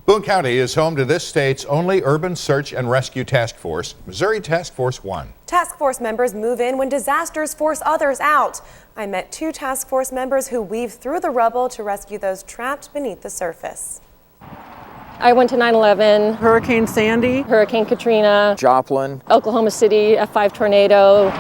Boone County is home to this state's only urban search and rescue task force, Missouri Task Force 1. Task force members move in when disasters force others out. I met two task force members who weave through the rubble to rescue those trapped beneath the surface. I went to 9/11, Hurricane Sandy, Hurricane Katrina, Joplin, Oklahoma City, F5 tornado.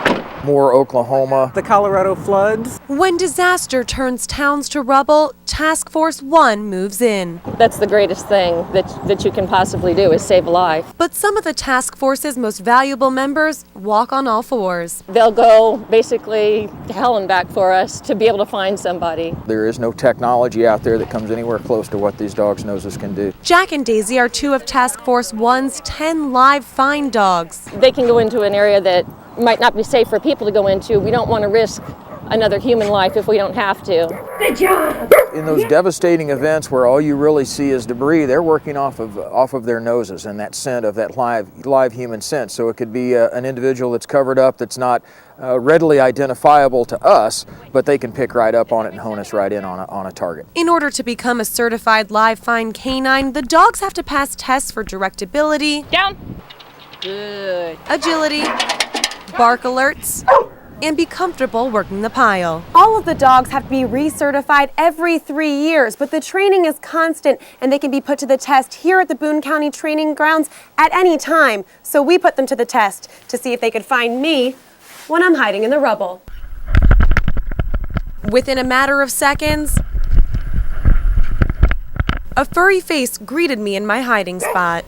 Moore, Oklahoma, the Colorado floods. When disaster turns towns to rubble, Task Force 1 moves in. That's the greatest thing that you can possibly do is save a life. But some of the task force's most valuable members walk on all fours. They'll go basically to hell and back for us to be able to find somebody. There is no technology out there that comes anywhere close to what these dogs' noses can do. Jack and Daisy are two of Task Force 1's 10 live find dogs. They can go into an area that might not be safe for people to go into. We don't want to risk another human life if we don't have to. Good job! In those devastating events where all you really see is debris, they're working off of their noses and that scent of that live human scent. So it could be an individual that's covered up that's not readily identifiable to us, but they can pick right up on it and hone us right in on a target. In order to become a certified live find canine, the dogs have to pass tests for directability, Down. Good. agility, bark alerts, and be comfortable working the pile. All of the dogs have to be recertified every 3 years, but the training is constant and they can be put to the test here at the Boone County Training Grounds at any time. So we put them to the test to see if they could find me when I'm hiding in the rubble. Within a matter of seconds, a furry face greeted me in my hiding spot.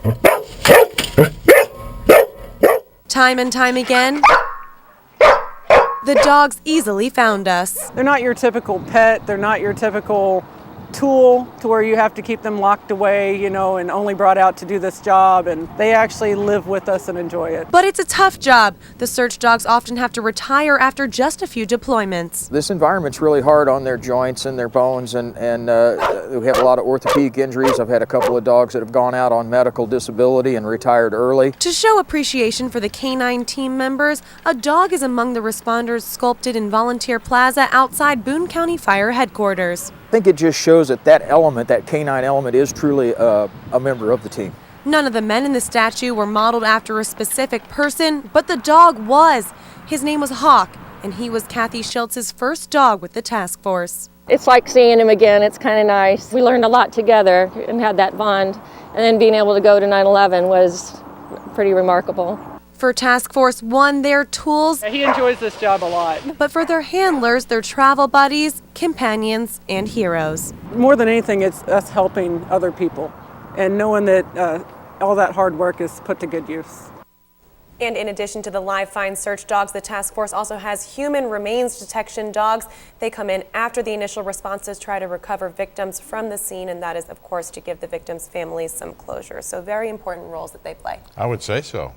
Time and time again, the dogs easily found us. They're not your typical pet, they're not your typical tool to where you have to keep them locked away, you know, and only brought out to do this job, and they actually live with us and enjoy it. But it's a tough job. The search dogs often have to retire after just a few deployments. This environment's really hard on their joints and their bones, and we have a lot of orthopedic injuries. I've had a couple of dogs that have gone out on medical disability and retired early. To show appreciation for the canine team members, a dog is among the responders sculpted in Volunteer Plaza outside Boone County Fire Headquarters. I think it just shows that element, that canine element, is truly a member of the team. None of the men in the statue were modeled after a specific person, but the dog was. His name was Hawk, and he was Kathy Schultz's first dog with the task force. It's like seeing him again. It's kind of nice. We learned a lot together and had that bond. And then being able to go to 9/11 was pretty remarkable. For Task Force 1, their tools, He enjoys this job a lot. but for their handlers, their travel buddies, companions, and heroes. More than anything, it's us helping other people and knowing that all that hard work is put to good use. And in addition to the live find search dogs, the task force also has human remains detection dogs. They come in after the initial responses try to recover victims from the scene, and that is, of course, to give the victims' families some closure. So very important roles that they play. I would say so.